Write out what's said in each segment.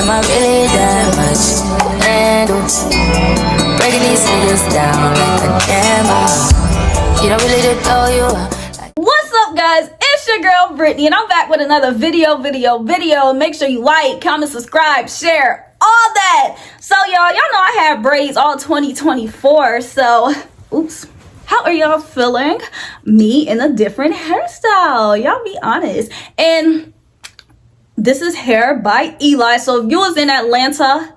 Am I really that much to handle? Breaking these niggas down like a camel. You don't really know you are. What's up, guys? It's your girl Brittany, and I'm back with another video. Make sure you like, comment, subscribe, share, all that. So y'all know I had braids all 2024. So oops. How are y'all feeling? Me in a different hairstyle. Y'all be honest. And this is hair by Eli. So if you was in Atlanta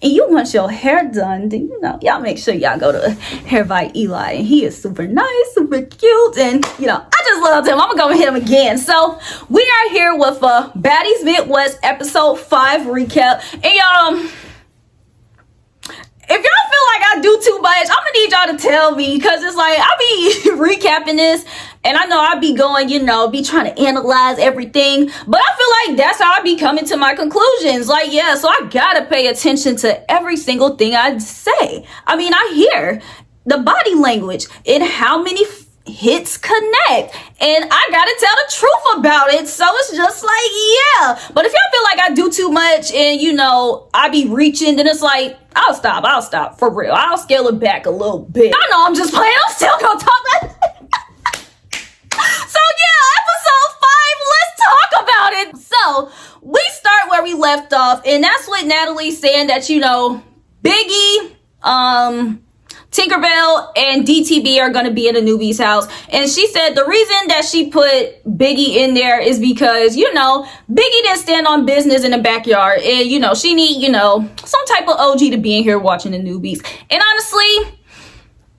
and you want your hair done, then y'all make sure y'all go to Hair by Eli. And he is super nice, super cute, and I just loved him. I'm gonna go with him again. So we are here with a Baddies Midwest episode 5 recap. And y'all, if y'all feel like I do too much, I'm gonna need y'all to tell me, because it's like I be recapping this and I know I be going, be trying to analyze everything, but I feel like that's how I be coming to my conclusions. Like, yeah, so I gotta pay attention to every single thing I say. I mean, I hear the body language and how many hits connect, and I gotta tell the truth about it. So it's just like, yeah. But if y'all feel like I do too much and I be reaching, then it's like I'll stop for real. I'll scale it back a little bit. I know I'm just playing. I'm still gonna talk about it. So yeah, episode 5, let's talk about it. So we start where we left off, and that's what Natalie's saying, that Biggie, Tinkerbell and DTB are going to be in a Newbie's house. And she said the reason that she put Biggie in there is because, Biggie didn't stand on business in the backyard. And, she need, some type of OG to be in here watching the Newbies. And honestly,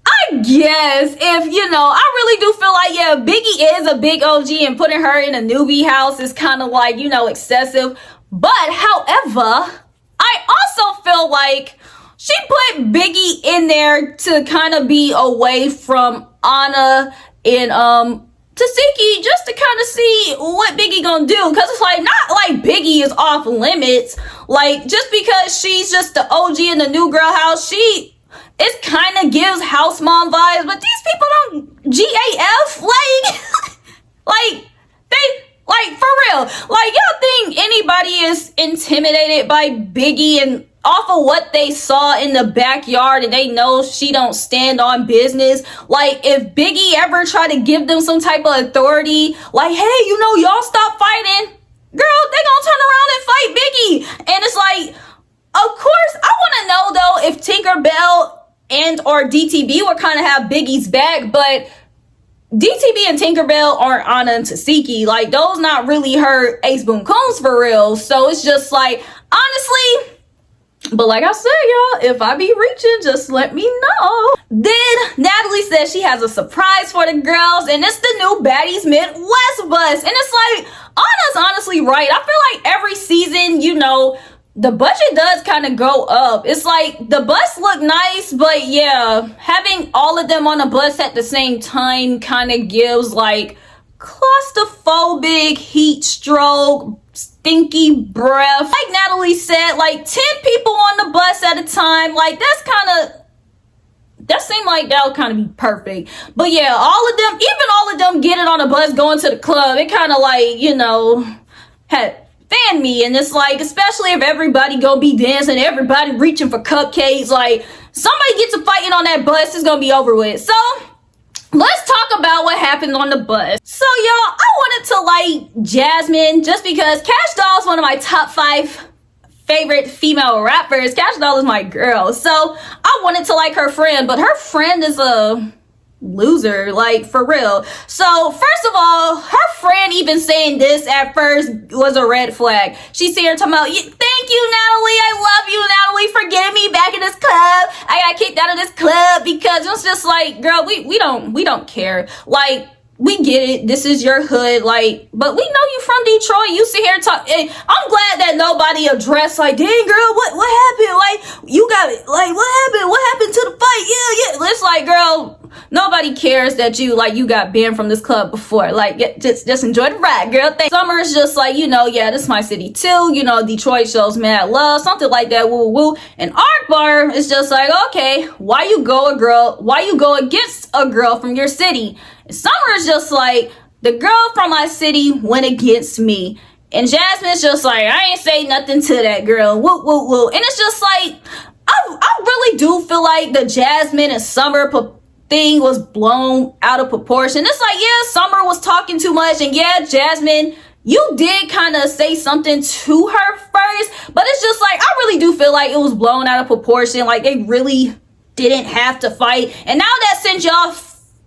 I guess if, I really do feel like, yeah, Biggie is a big OG, and putting her in a newbie house is kind of like, excessive. But however, I also feel like she put Biggie in there to kind of be away from Anna and Tasiki, just to kind of see what Biggie gonna do. Because it's like, not like Biggie is off limits. Like, just because she's just the OG in the new girl house, it kind of gives house mom vibes. But these people don't GAF, like for real. Like, y'all think anybody is intimidated by Biggie and off of what they saw in the backyard, and they know she don't stand on business? Like, if Biggie ever try to give them some type of authority, like, hey, y'all stop fighting, girl, they gonna turn around and fight Biggie. And it's like, of course, I want to know though if Tinkerbell and or DTB would kind of have Biggie's back, but DTB and Tinkerbell aren't Anna and Tasiki. Like, those not really her ace boom coons for real. So it's just like, honestly. But like I said, y'all, if I be reaching, just let me know. Then Natalie says she has a surprise for the girls, and it's the new Baddies Midwest bus. And it's like, Anna's honestly right. I feel like every season, the budget does kind of go up. It's like the bus look nice, but yeah, having all of them on a bus at the same time kind of gives like claustrophobic, heat stroke, stinky breath. Like Natalie said, like 10 people on the bus at a time. Like, that seemed like that would kind of be perfect. But yeah, even all of them getting on a bus going to the club, it kind of like, had fan me. And it's like, especially if everybody gonna be dancing, everybody reaching for cupcakes, like somebody gets a fighting on that bus, it's gonna be over with. So let's talk about what happened on the bus. So y'all, I wanted to like Jasmine just because Cash Doll is one of my top 5 favorite female rappers. Cash Doll is my girl. So I wanted to like her friend, but her friend is a loser, like for real. So first of all, her friend even saying this at first was a red flag. She's here talking about, thank you, Natalie, I love you, Natalie, for getting me back in this club. I got kicked out of this club because it was just like, girl, we don't care. Like, we get it, this is your hood, like, but we know you from Detroit. You sit here talk, and I'm glad that nobody addressed like, dang girl, what happened? Like, you got it, like, what happened to the fight? Yeah, it's like, girl, nobody cares that you got banned from this club before. Like, just enjoy the ride, girl. Summer is just like, yeah, this is my city too. Detroit shows mad love, something like that, woo woo. And Akbar is just like, okay, why you go against a girl from your city? Summer is just like, the girl from my city went against me. And Jasmine's just like, I ain't say nothing to that girl. Woo, woo, woo. And it's just like, I really do feel like the Jasmine and Summer thing was blown out of proportion. It's like, yeah, Summer was talking too much. And yeah, Jasmine, you did kind of say something to her first. But it's just like, I really do feel like it was blown out of proportion. Like, they really didn't have to fight. And now that since y'all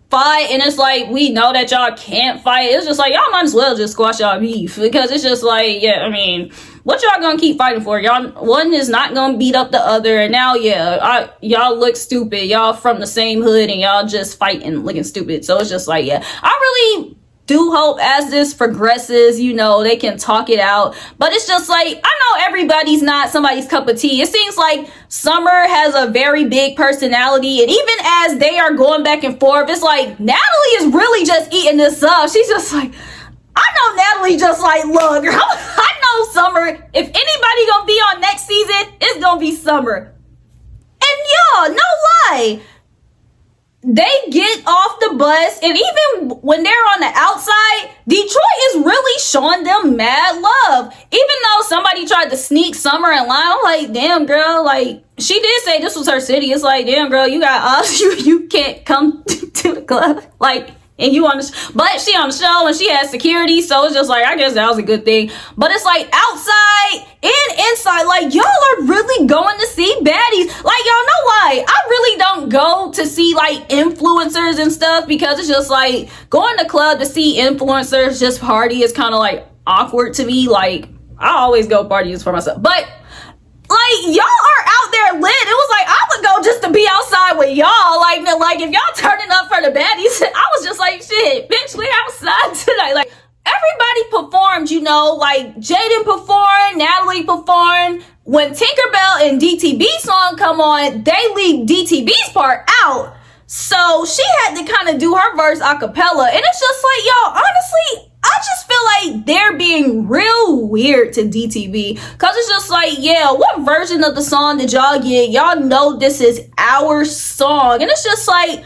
fight, and it's like, we know that y'all can't fight, it's just like, y'all might as well just squash y'all beef. Because it's just like, yeah, I mean, what y'all gonna keep fighting for? Y'all, one is not gonna beat up the other, and now, yeah, y'all look stupid. Y'all from the same hood, and y'all just fighting, looking stupid. So it's just like, yeah, I really do hope as this progresses, you know, they can talk it out. But it's just like, I know everybody's not somebody's cup of tea. It seems like Summer has a very big personality, and even as they are going back and forth, it's like Natalie is really just eating this up. She's just like, I know Natalie just like, look, I know Summer. If anybody gonna be on next season, it's gonna be Summer. And y'all, no lie, they get off the bus, and even when they're on the outside, Detroit is really showing them mad love. Even though somebody tried to sneak Summer in line, I'm like, damn, girl, like, she did say this was her city. It's like, damn, girl, you got us. You can't come to the club. Like, and you on the but she on the show and she has security, so it's just like, I guess that was a good thing. But it's like outside and inside, like, y'all are really going to see Baddies. Like, y'all know why I really don't go to see like influencers and stuff, because it's just like going to club to see influencers just party is kind of like awkward to me. Like, I always go parties for myself, but like, y'all are out there lit. It was like, I would go just to be outside with y'all. Like if y'all turning up for the Baddies, I was just like, shit, bitch, we outside tonight. Like, everybody performed, you know, like Jaden performed, Natalie performed. When Tinkerbell and DTB song come on, they leave DTB's part out. So she had to kind of do her verse a cappella. And it's just like, y'all, honestly, I just feel like they're being real weird to DTV, because it's just like, yeah, what version of the song did y'all get? Y'all know this is our song. And it's just like,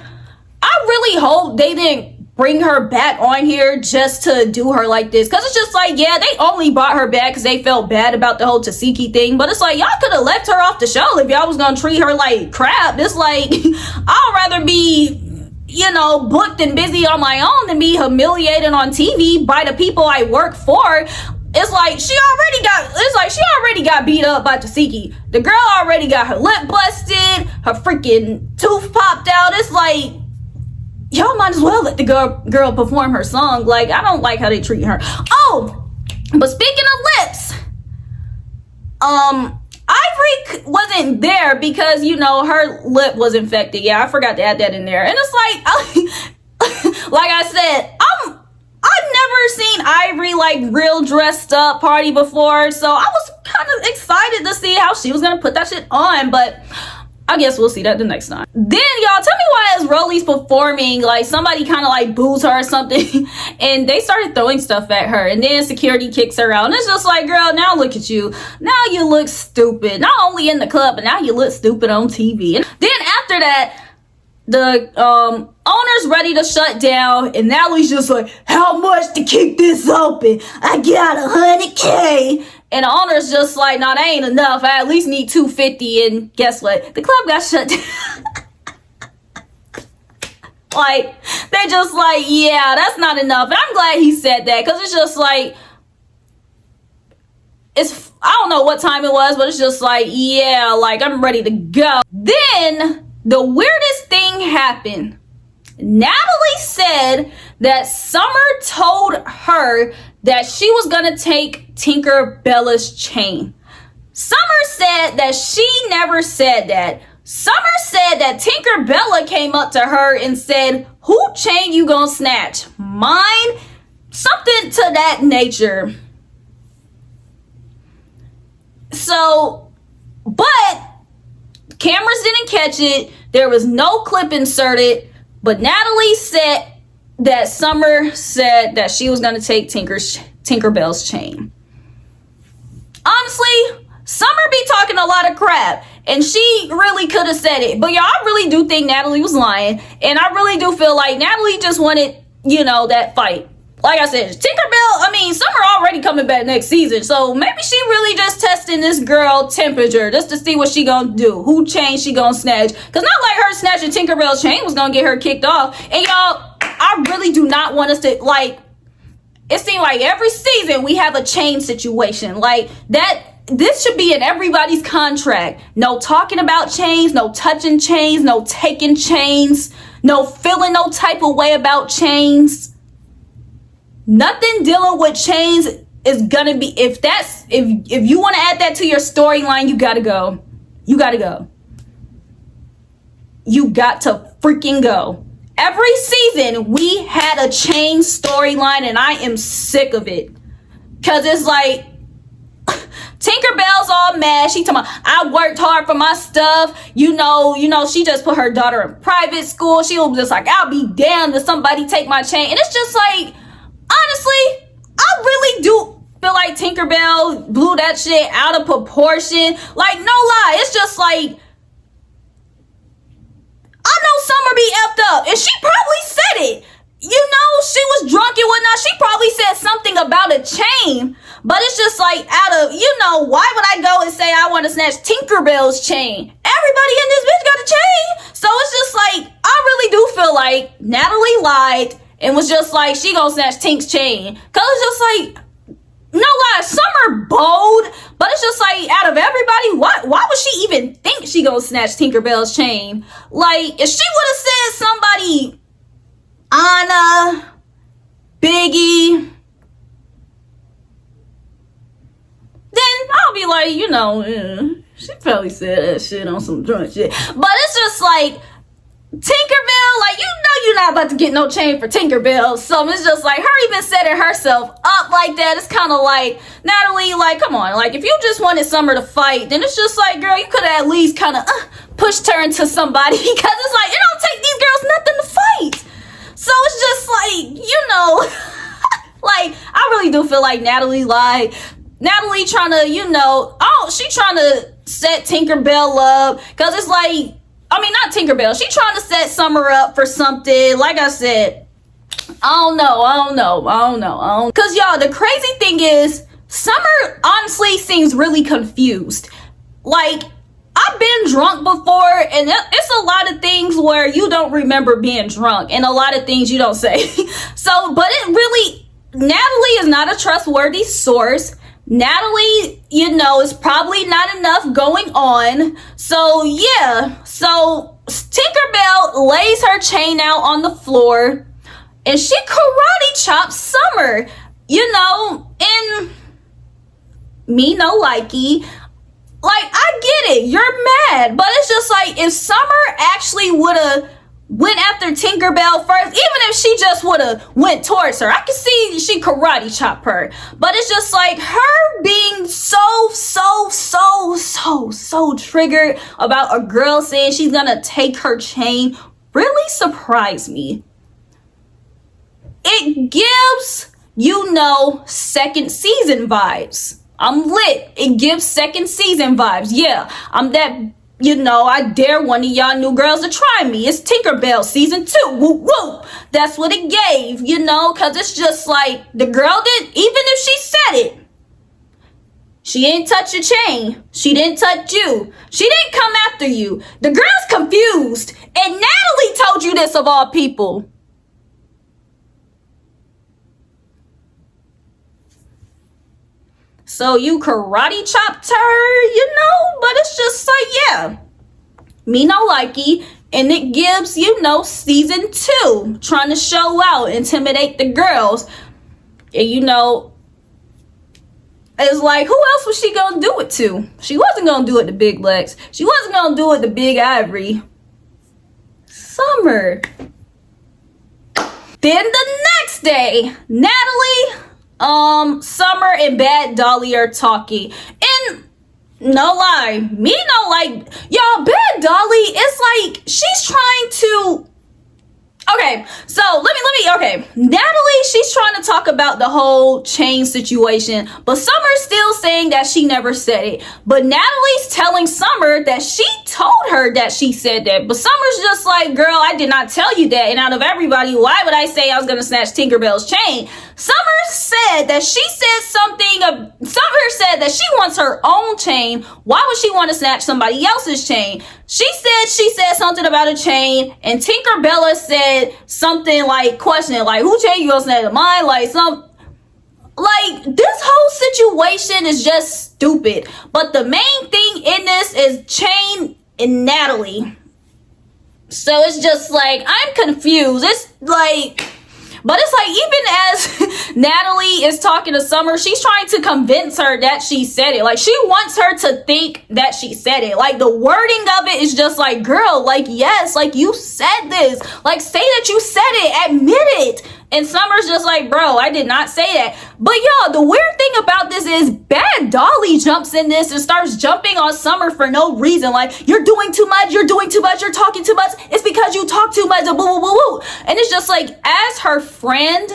I really hope they didn't bring her back on here just to do her like this, because it's just like, yeah, they only brought her back because they felt bad about the whole Tasiki thing. But it's like, y'all could have left her off the show if y'all was gonna treat her like crap. It's like, I'd rather be, you know, booked and busy on my own than be humiliated on TV by the people I work for. It's like, she already got beat up by Tasiki. The girl already got her lip busted, her freaking tooth popped out. It's like, y'all might as well let the girl perform her song. Like, I don't like how they treat her. Oh, but speaking of lips, Ivory wasn't there because, you know, her lip was infected. Yeah, I forgot to add that in there. And it's like, like I said, I've never seen Ivory like real dressed up party before, so I was kind of excited to see how she was gonna put that shit on, but I guess we'll see that the next time. Then, y'all, tell me why as Rolly's performing, like, somebody kind of like boos her or something, and they started throwing stuff at her, and then security kicks her out, and it's just like, girl, now look at you. Now you look stupid. Not only in the club, but now you look stupid on TV. And then after that, the owner's ready to shut down, and Natalie's just like, how much to keep this open? I got 100K. And the owner's just like, nah, that ain't enough. I at least need 250. And guess what? The club got shut down. Like, they just like, yeah, that's not enough. And I'm glad he said that, because it's just like, I don't know what time it was, but it's just like, yeah, like, I'm ready to go. Then the weirdest thing happened. Natalie said that Summer told her that she was gonna take Tinkerbella's chain. Summer said that she never said that. Summer said that Tinkerbella came up to her and said, who chain you gonna snatch? Mine? Something to that nature. So, but cameras didn't catch it. There was no clip inserted. But Natalie said that Summer said that she was going to take Tinkerbell's chain. Honestly, Summer be talking a lot of crap, and she really could have said it. But y'all, I really do think Natalie was lying, and I really do feel like Natalie just wanted, you know, that fight. like I said, Summer already coming back next season, so maybe she really just testing this girl temperature just to see what she gonna do, who chain she gonna snatch. Cause not like her snatching Tinkerbell's chain was gonna get her kicked off. And y'all, I really do not want us to, like, it seems like every season we have a chain situation like that. This should be in everybody's contract. No talking about chains, no touching chains, no taking chains, no feeling no type of way about chains. Nothing dealing with chains is gonna be, if you want to add that to your storyline, you gotta go. You gotta go. You got to freaking go. Every season we had a chain storyline and I am sick of it. Cause it's like Tinkerbell's all mad. She talking about, I worked hard for my stuff. You know, she just put her daughter in private school. She was just like, I'll be damned if somebody take my chain. And it's just like, honestly, I really do feel like Tinkerbell blew that shit out of proportion. Like, no lie, it's just like, I know Summer be effed up, and she probably said it. You know, she was drunk and whatnot. She probably said something about a chain, but it's just like, out of, why would I go and say I want to snatch Tinkerbell's chain? Everybody in this bitch got a chain. So it's just like, I really do feel like Natalie lied and was just like, she gonna snatch Tink's chain. Cause it's just like, no lie, Summer bold, but it's just like, out of everybody, why would she even think she gonna snatch Tinkerbell's chain? Like, if she would have said somebody, Anna, Biggie, then I'll be like, she probably said that shit on some drunk shit. But it's just like, Tinkerbell, like, you're not about to get no chain for Tinkerbell. So it's just like, her even setting herself up like that. It's kind of like, Natalie, like, come on. Like, if you just wanted Summer to fight, then it's just like, girl, you could have at least kind of pushed her into somebody. Because it's like, it don't take these girls nothing to fight. So it's just like, like, I really do feel like Natalie lied. Natalie trying to, she trying to set Tinkerbell up. Because it's like, not Tinkerbell. She trying to set Summer up for something. Like I said, I don't know. Because, y'all, the crazy thing is, Summer honestly seems really confused. Like, I've been drunk before, and it's a lot of things where you don't remember being drunk, and a lot of things you don't say. So, but it really, Natalie is not a trustworthy source. Natalie, is probably not enough going on. So, yeah. So, Tinkerbell lays her chain out on the floor, and she karate chops Summer, and me no likey. Like, I get it, you're mad, but it's just like, if Summer actually would have went after Tinkerbell first, even if she just would have went towards her, I could see she karate chop her. But it's just like, her being so triggered about a girl saying she's gonna take her chain really surprised me. It gives, second season vibes. I'm lit. It gives second season vibes. Yeah, I'm that, I dare one of y'all new girls to try me. It's Tinkerbell season 2. Woo woo. That's what it gave, because it's just like, the girl did, even if she said it, she didn't touch your chain. She didn't touch you. She didn't come after you. The girl's confused. And Natalie told you this, of all people. So you karate chopped her, but it's just like, yeah, me no likey. And it gives, season 2, trying to show out, intimidate the girls. And, it's like, who else was she gonna do it to? She wasn't gonna do it to Big Lex. She wasn't gonna do it to Big Ivory. Summer. Then the next day, Natalie, Summer and Bad Dolly are talking. And no lie, me no like, y'all, Bad Dolly, it's like, she's trying to, okay, so Natalie, she's trying to talk about the whole chain situation, but Summer's still saying that she never said it. But Natalie's telling Summer that she told her that she said that. But Summer's just like, girl, I did not tell you that. And out of everybody, why would I say I was going to snatch Tinkerbell's chain? Summer said that she said something. Summer said that she wants her own chain. Why would she want to snatch somebody else's chain? She said something about a chain, and Tinkerbella said something like questioning, like, who chain you gonna snatch? Mine? Like, this whole situation is just stupid. But the main thing in this is Chain and Natalie. So it's just like, I'm confused. It's like, but it's like, even as Natalie is talking to Summer, she's trying to convince her that she said it. Like, she wants her to think that she said it. Like, the wording of it is just like, girl, like, yes, like, you said this. Like, say that you said it. Admit it. And Summer's just like, bro, I did not say that. But y'all, the weird thing about this is Bad Dolly jumps in this and starts jumping on Summer for no reason. Like, you're doing too much, you're doing too much, you're talking too much. It's because you talk too much, boo, boo, boo, boo. And it's just like, as her friend,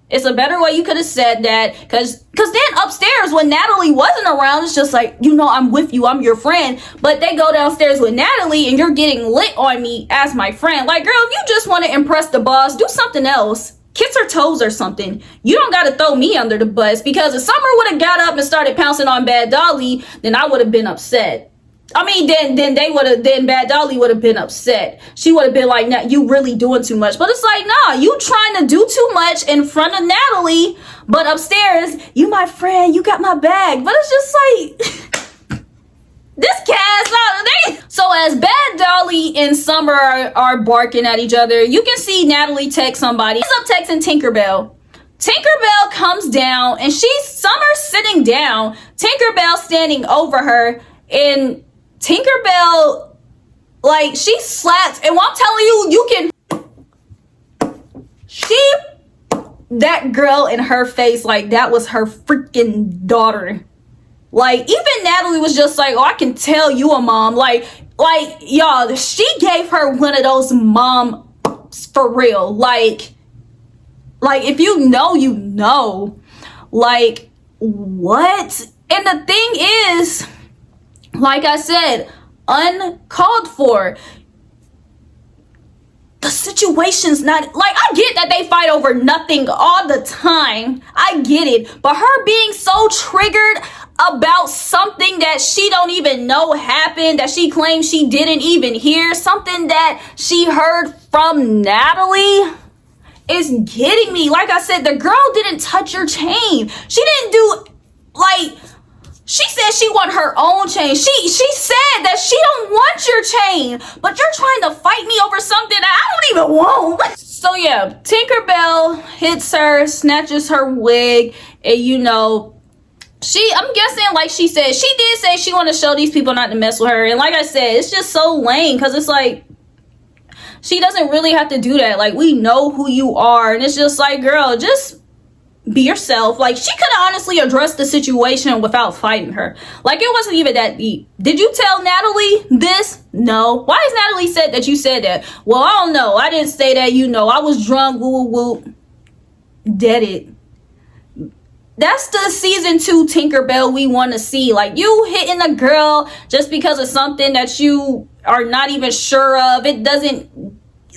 it's a better way you could have said that. Cause then upstairs when Natalie wasn't around, it's just like, you know, I'm with you, I'm your friend. But they go downstairs with Natalie and you're getting lit on me as my friend. Like, girl, if you just want to impress the boss, do something else. Kiss her toes or something. You don't got to throw me under the bus, because if Summer would have got up and started pouncing on Bad Dolly, then I would have been upset. I mean, then Bad Dolly would have been upset. She would have been like, nah, you really doing too much. But it's like, nah, you trying to do too much in front of Natalie, but upstairs, you my friend, you got my bag. But it's just like, this cast out. So as Bad Dolly and Summer are barking at each other, you can see Natalie text somebody. She's up texting Tinkerbell. Tinkerbell comes down and Summer's sitting down. Tinkerbell standing over her, and Tinkerbell, like, she slaps, and I'm telling you, that girl in her face, like, that was her freaking daughter. Like, even Natalie was just like, oh, I can tell you a mom. Like, y'all, she gave her one of those mom for real. Like, if you know, you know. Like, what? And the thing is, like I said, uncalled for. The situation's not, like, I get that they fight over nothing all the time. I get it. But her being so triggered about something that she don't even know happened, that she claims she didn't even hear, something that she heard from Natalie, is getting me. Like I said, the girl didn't touch your chain. She didn't do, like, she said she want her own chain. She said that she don't want your chain, but you're trying to fight me over something that I don't even want. So yeah, Tinkerbell hits her, snatches her wig, and you know, I'm guessing, like she said, she did say she want to show these people not to mess with her. And like I said, it's just so lame, because it's like, she doesn't really have to do that. Like, we know who you are, and it's just like, girl, just be yourself. Like, she could have honestly addressed the situation without fighting her. Like, it wasn't even that deep. Did you tell Natalie this? No. Why has Natalie said that you said that? Well, I don't know. I didn't say that, you know. I was drunk, woo woo woo. Dead it. That's the season 2 Tinkerbell we want to see. Like, you hitting a girl just because of something that you are not even sure of. It doesn't,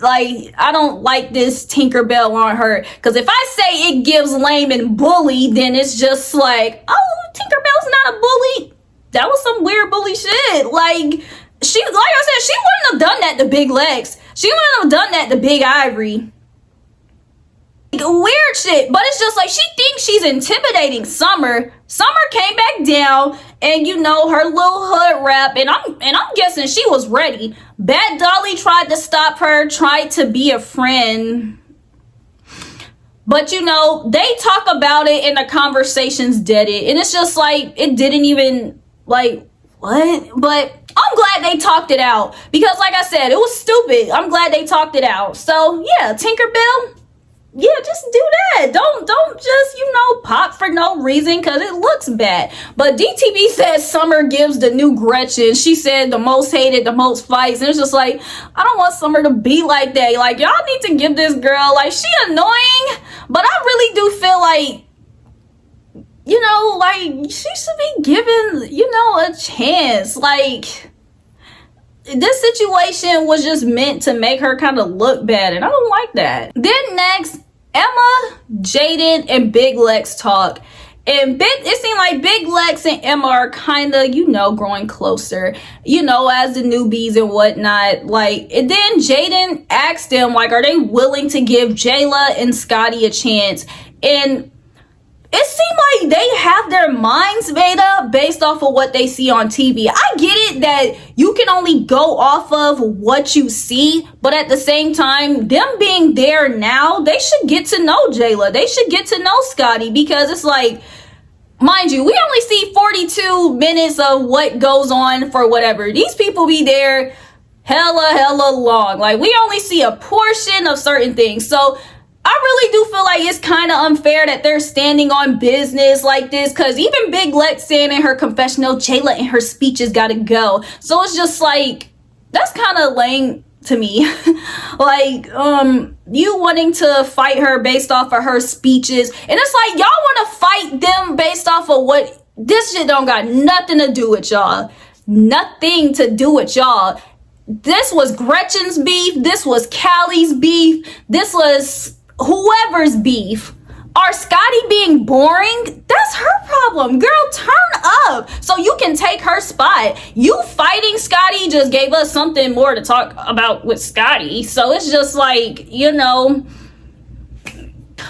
like, I don't like this Tinkerbell on her. Because if I say it gives lame and bully, then it's just like, oh, Tinkerbell's not a bully. That was some weird bully shit. Like I said, she wouldn't have done that to Big Legs. She wouldn't have done that to Big Ivory. Weird shit. But it's just like, she thinks she's intimidating Summer. Summer came back down, and you know, her little hood rap, and I'm guessing she was ready. Bad Dolly tried to stop her, tried to be a friend, but you know, they talk about it and the conversations did it, and it's just like, it didn't even, like, what? But I'm glad they talked it out, because like I said, it was stupid. I'm glad they talked it out. So yeah, Tinkerbell, yeah, just do that. Don't just, you know, pop for no reason, because it looks bad. But DTV says Summer gives the new Gretchen. She said the most hated, the most fights. And it's just like, I don't want Summer to be like that. Like, y'all need to give this girl, like, she annoying, but I really do feel like, you know, like, she should be given, you know, a chance. Like, this situation was just meant to make her kind of look bad, and I don't like that. Then next, Emma, Jaden, and Big Lex talk. And it seemed like Big Lex and Emma are kind of, you know, growing closer, you know, as the newbies and whatnot. Like, and then Jaden asked them, like, are they willing to give Jayla and Scotty a chance? And it seemed like they have their minds made up based off of what they see on TV. I get it that you can only go off of what you see, but at the same time, them being there now, they should get to know Jayla. They should get to know Scotty, because it's like, mind you, we only see 42 minutes of what goes on for whatever. These people be there hella long. Like, we only see a portion of certain things. So I really do feel like it's kind of unfair that they're standing on business like this, because even Big Lex saying in her confessional, Jayla and her speeches gotta go. So it's just like, that's kind of lame to me. Like, you wanting to fight her based off of her speeches, and it's like, y'all want to fight them based off of what? This shit don't got nothing to do with y'all. Nothing to do with y'all. This was Gretchen's beef. This was Callie's beef. This was whoever's beef. Are Scotty being boring? That's her problem. Girl, turn up so you can take her spot. You fighting Scotty just gave us something more to talk about with Scotty. So it's just like, you know.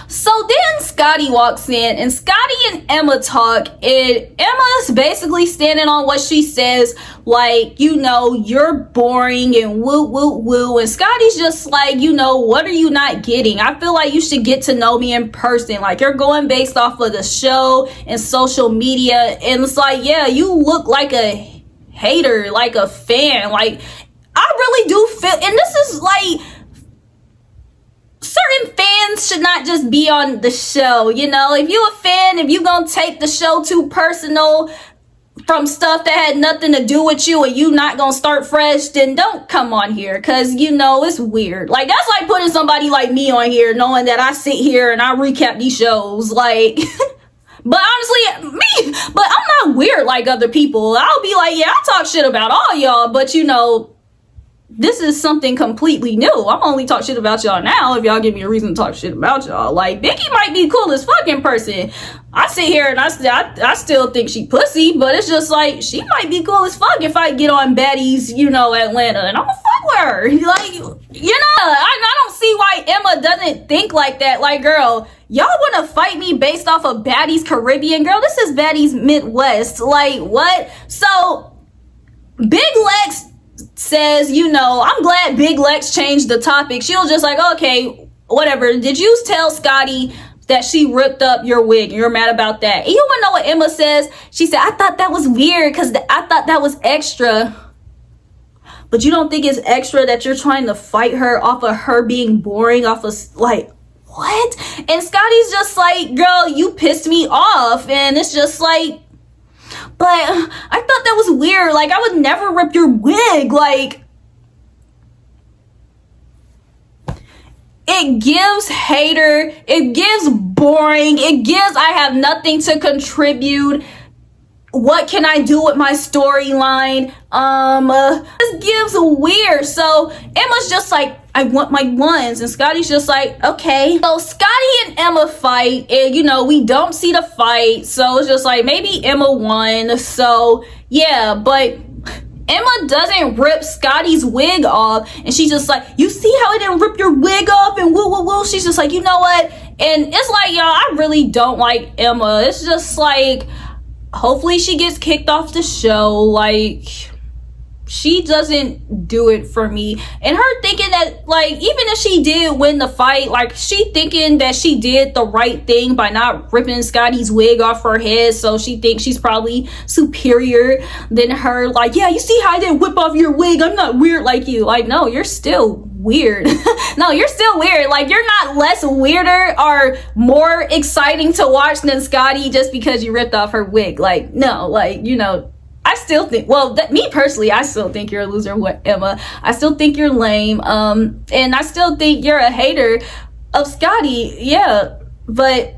So then Scotty walks in, and Scotty and Emma talk, and Emma's basically standing on what she says, like, you know, you're boring and woo, and Scotty's just like, you know, what are you not getting? I feel like you should get to know me in person. Like, you're going based off of the show and social media, and it's like, yeah, you look like a hater, like a fan. Like, I really do feel, and this is like, certain fans should not just be on the show, you know. If you a fan, if you gonna take the show too personal from stuff that had nothing to do with you, and you not gonna start fresh, then don't come on here, because, you know, it's weird. Like, that's like putting somebody like me on here knowing that I sit here and I recap these shows, like. But honestly, but I'm not weird like other people. I'll be like, yeah, I talk shit about all y'all, but, you know, this is something completely new. I'm only talk shit about y'all now if y'all give me a reason to talk shit about y'all. Like, Biggie might be cool as fucking person. I sit here and I still think she pussy, but it's just like, she might be cool as fuck if I get on Baddies, you know, Atlanta, and I'm gonna fuck with her. Like, you know, I don't see why Emma doesn't think like that. Like, girl, y'all want to fight me based off of Baddies Caribbean? Girl, this is Baddies Midwest. Like, what? So, Big Lex says, you know, I'm glad Big Lex changed the topic. She was just like, okay, whatever. Did you tell Scotty that she ripped up your wig and you're mad about that? And you want to know what Emma says? She said, I thought that was weird because I thought that was extra. But you don't think it's extra that you're trying to fight her off of her being boring, off of, like, what? And Scotty's just like, girl, you pissed me off. And it's just like, but I thought that was weird. Like, I would never rip your wig. Like, it gives hater. It gives boring. It gives I have nothing to contribute. What can I do with my storyline? This gives weird. So Emma's just like, I want my ones, and Scotty's just like, okay. So Scotty and Emma fight, and you know, we don't see the fight, so it's just like, maybe Emma won. So yeah, but Emma doesn't rip Scotty's wig off, and she's just like, you see how it didn't rip your wig off, and woo. She's just like, you know what? And it's like, y'all, I really don't like Emma. It's just like, hopefully she gets kicked off the show. Like, she doesn't do it for me. And her thinking that, like, even if she did win the fight, like, she thinking that she did the right thing by not ripping Scotty's wig off her head, so she thinks she's probably superior than her. Like, yeah, you see how I didn't whip off your wig? I'm not weird like you. Like, no, you're still weird. No, you're still weird. Like, you're not less weirder or more exciting to watch than Scotty just because you ripped off her wig. Like, no, like, you know, I still think, well, me personally, I still think you're a loser, Emma. I still think you're lame. And I still think you're a hater of Scotty. Yeah, but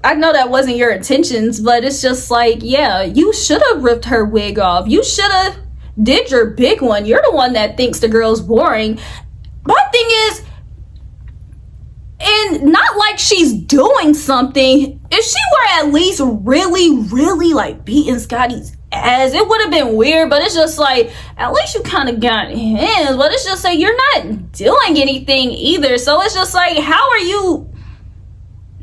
I know that wasn't your intentions, but it's just like, yeah, you should have ripped her wig off. You should have did your big one. You're the one that thinks the girl's boring. My thing is, And not like she's doing something. If she were at least really like beating Scotty's ass, it would have been weird. But it's just like, at least you kind of got hands. But it's just like, you're not doing anything either. So it's just like, how are you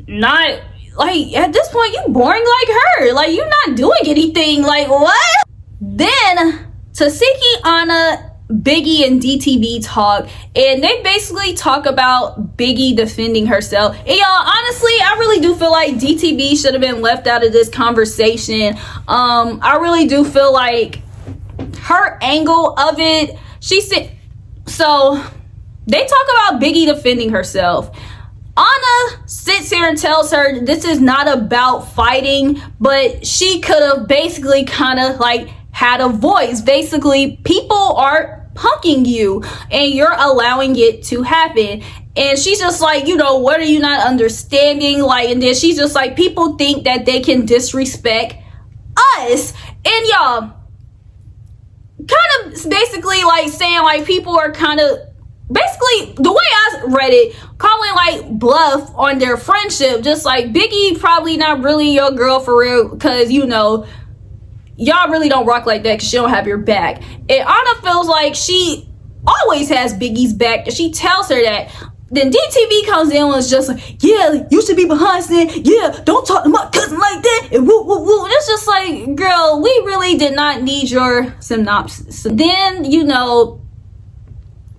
not, like, at this point, you boring like her. Like, you're not doing anything. Like, what? Then Tasiki, Anna, Biggie and DTV talk, and they basically talk about Biggie defending herself. And y'all, honestly, I really do feel like DTV should have been left out of this conversation. I really do feel like her angle of it, she said, so they talk about Biggie defending herself. Anna sits here and tells her this is not about fighting, but she could have basically kind of like had a voice. Basically, people are punking you and you're allowing it to happen. And she's just like, you know, what are you not understanding? Like, and then she's just like, people think that they can disrespect us. And y'all, kind of basically like saying like people are kind of basically, the way I read it, calling like bluff on their friendship. Just like, Biggie probably not really your girl for real, because you know y'all really don't rock like that because she don't have your back. And Anna feels like she always has Biggie's back, and she tells her that. Then DTV comes in and was just like, yeah, you should be behind saying, yeah, don't talk to my cousin like that, and woo woo woo. It's just like, girl, we really did not need your synopsis. Then, you know,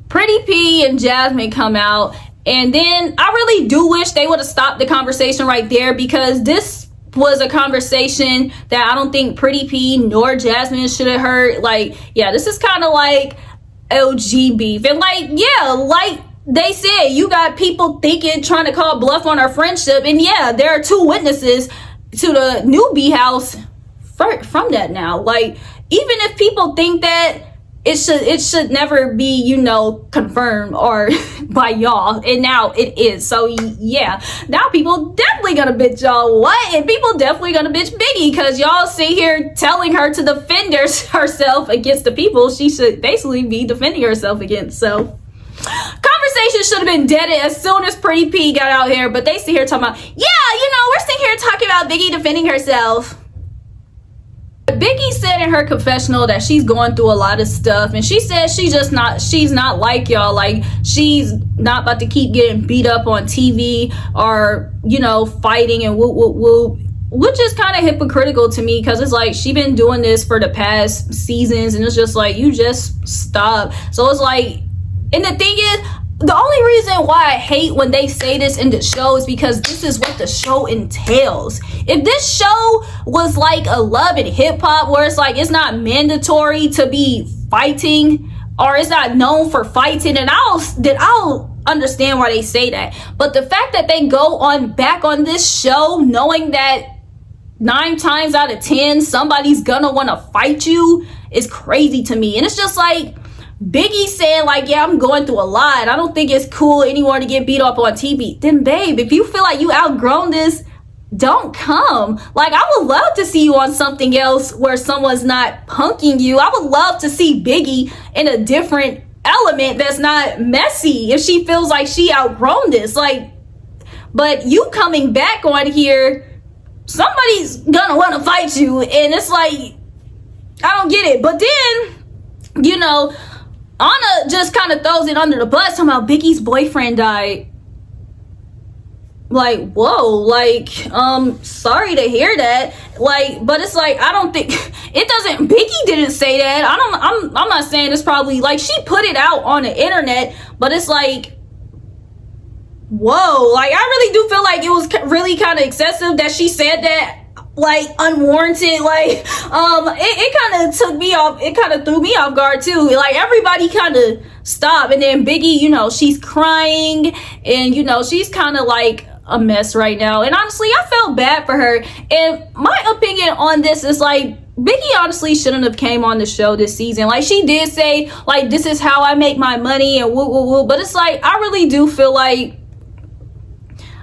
Pretty P and Jasmine come out, and then I really do wish they would have stopped the conversation right there, because this was a conversation that I don't think Pretty P nor Jasmine should have heard. Like, yeah, this is kind of like LG beef. And like, yeah, like they said, you got people trying to call bluff on our friendship. And yeah, there are 2 witnesses to the Newbie house from that now. Like, even if people think that, it should never be, you know, confirmed or by y'all, and now it is. So yeah, now people definitely gonna bitch y'all what, and people definitely gonna bitch Biggie, because y'all sit here telling her to defend herself against the people she should basically be defending herself against. So conversation should have been dead as soon as Pretty P got out here, but they sit here talking about, yeah, you know, we're sitting here talking about Biggie defending herself. Biggie said in her confessional that she's going through a lot of stuff, and she says she's not like y'all. Like, she's not about to keep getting beat up on TV or, you know, fighting and whoop whoop whoop, which is kind of hypocritical to me, because it's like she been doing this for the past seasons, and it's just like, you just stop. So it's like, and the thing is, the only reason why I hate when they say this in the show is because this is what the show entails. If this show was like a Love and Hip Hop, where it's like, it's not mandatory to be fighting, or it's not known for fighting, and I'll understand why they say that. But the fact that they go back on this show knowing that 9 times out of 10 somebody's gonna want to fight you is crazy to me. And it's just like, Biggie saying like, yeah, I'm going through a lot, I don't think it's cool anymore to get beat up on TV. Then babe, if you feel like you outgrown this, don't come. Like, I would love to see you on something else where someone's not punking you. I would love to see Biggie in a different element that's not messy if she feels like she outgrown this. Like, but you coming back on here, somebody's gonna want to fight you, and it's like, I don't get it. But then, you know, Anna just kind of throws it under the bus, talking about Biggie's boyfriend died. Like, whoa, like, sorry to hear that. Like, but it's like, I don't think it doesn't, Biggie didn't say that. I'm not saying it's probably like she put it out on the internet, but it's like, whoa, like, I really do feel like it was really kind of excessive that she said that, like, unwarranted. Like, it kind of took me off, it kind of threw me off guard too. Like, everybody kind of stopped, and then Biggie, you know, she's crying, and you know, she's kind of like a mess right now. And honestly, I felt bad for her. And my opinion on this is like, Biggie honestly shouldn't have came on the show this season. Like, she did say like, this is how I make my money and woo woo woo, but it's like, I really do feel like,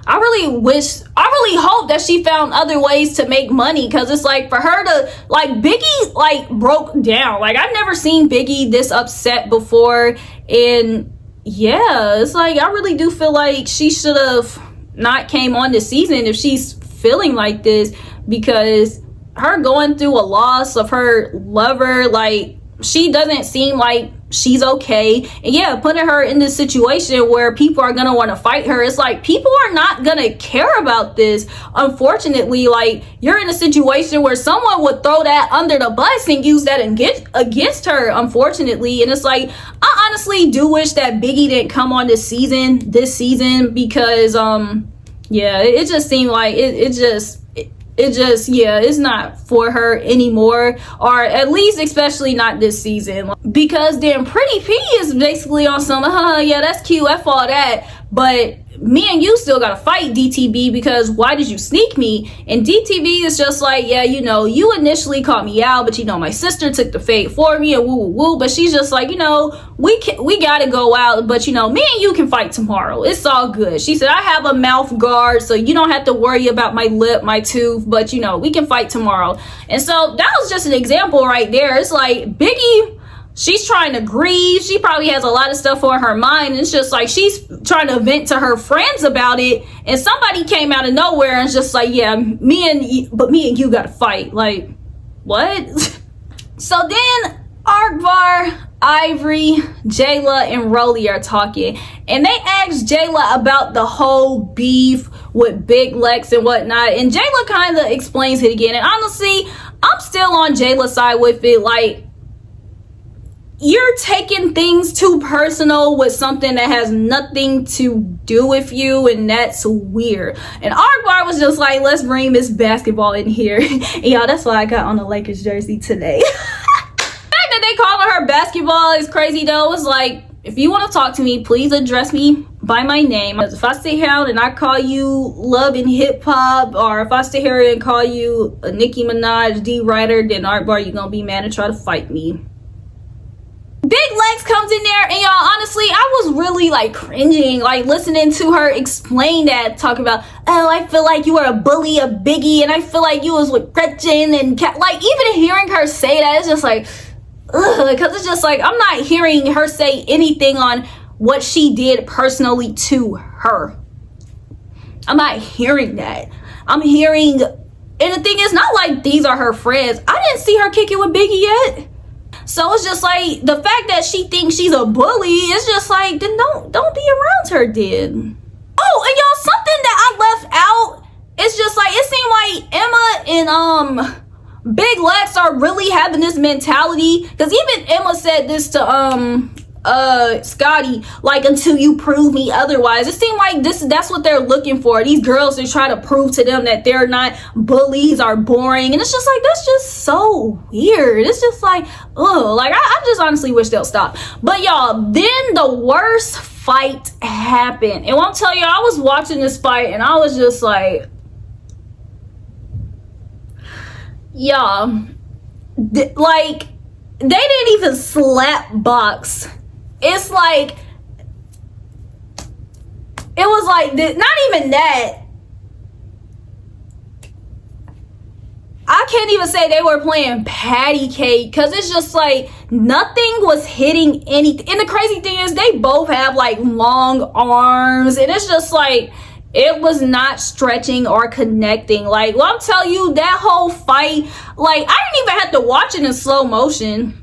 I really hope that she found other ways to make money, because it's like, for her to, like, Biggie like broke down. Like, I've never seen Biggie this upset before, and yeah, it's like I really do feel like she should have not came on this season if she's feeling like this, because her going through a loss of her lover, like, she doesn't seem like she's okay. And yeah, putting her in this situation where people are gonna want to fight her, it's like people are not gonna care about this, unfortunately. Like, you're in a situation where someone would throw that under the bus and use that against her, unfortunately. And it's like, I honestly do wish that Biggie didn't come on this season because yeah, it just seemed like it just, yeah, it's not for her anymore, or at least especially not this season, because then Pretty P is basically on some, yeah, that's cute, F all that, but me and you still gotta fight, DTB, because why did you sneak me? And DTB is just like, yeah, you know, you initially caught me out, but you know, my sister took the fate for me and woo woo woo. But she's just like, you know, we gotta go out, but you know, me and you can fight tomorrow, it's all good. She said, I have a mouth guard, so you don't have to worry about my lip, my tooth, but you know, we can fight tomorrow. And so that was just an example right there. It's like Biggie, she's trying to grieve. She probably has a lot of stuff on her mind. It's just like she's trying to vent to her friends about it, and somebody came out of nowhere and just like, yeah, me and you gotta fight. Like, what? So then Akbar, Ivory, Jayla, and Rolly are talking, and they asked Jayla about the whole beef with Big Lex and whatnot, and Jayla kind of explains it again. And honestly, I'm still on Jayla's side with it. Like, you're taking things too personal with something that has nothing to do with you, and that's weird. And Akbar was just like, let's bring Miss Basketball in here. And y'all, that's why I got on the Lakers jersey today. The fact that they calling her Basketball is crazy though. It's like, if you want to talk to me, please address me by my name. If I sit here and I call you Love and Hip Hop, or if I sit here and call you a Nicki Minaj D writer, then Akbar, you're gonna be mad and try to fight me. Big Lex comes in there, and y'all, honestly, I was really like cringing, like listening to her explain that, talking about, oh, I feel like you were a bully of Biggie, and I feel like you was with Gretchen, and like, even hearing her say that, it's just like, ugh, because it's just like, I'm not hearing her say anything on what she did personally to her. I'm not hearing that. I'm hearing, and the thing is, not like these are her friends. I didn't see her kick it with Biggie yet. So it's just like, the fact that she thinks she's a bully, it's just like, then don't be around her then. Oh, and y'all, something that I left out, it's just like, it seemed like Emma and Big Lex are really having this mentality, because even Emma said this to Scotty, like, until you prove me otherwise. It seemed like that's what they're looking for. These girls are trying to prove to them that they're not bullies or boring, and it's just like, that's just so weird. It's just like, oh, like, I just honestly wish they'll stop. But y'all, then the worst fight happened, and I'll tell you, I was watching this fight and I was just like, y'all, like, they didn't even slap box. It's like, it was like, not even that. I can't even say they were playing patty cake, because it's just like, nothing was hitting anything. And the crazy thing is, they both have like long arms, and it's just like, it was not stretching or connecting. Like, well, I'm telling you, that whole fight, like, I didn't even have to watch it in slow motion.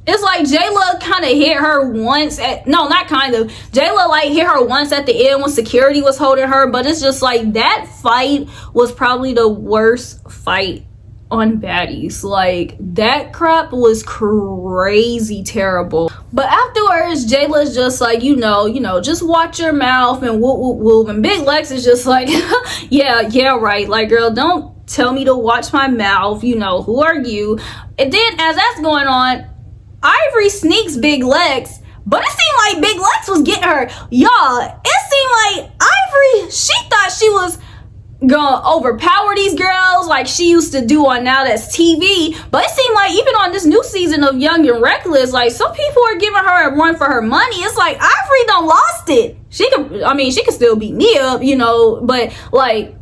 It's like Jayla kind of hit her once Jayla like hit her once at the end when security was holding her, but it's just like, that fight was probably the worst fight on Baddies. Like, that crap was crazy terrible. But afterwards, Jayla's just like, you know, just watch your mouth and whoop whoop whoop. And Big Lex is just like, yeah, right. Like, girl, don't tell me to watch my mouth. You know, who are you? And then as that's going on, Ivory sneaks Big Lex, but it seemed like Big Lex was getting her. Y'all, it seemed like Ivory, she thought she was gonna overpower these girls like she used to do on Now That's TV. But it seemed like even on this new season of Young and Reckless, like, some people are giving her a run for her money. It's like, Ivory done lost it. She can still beat me up, you know, but like,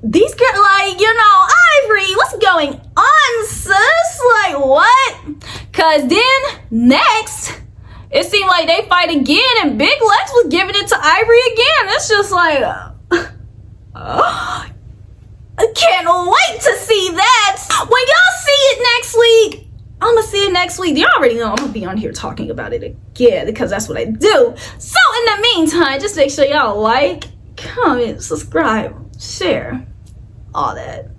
these girls, like, you know, Ivory, what's going on, sis? Like, what? Cause then next, it seemed like they fight again, and Big Lex was giving it to Ivory again. It's just like, I can't wait to see that. When y'all see it next week, I'm gonna see it next week. You already know I'm gonna be on here talking about it again because that's what I do. So in the meantime, just make sure y'all like, comment, subscribe, share, all that.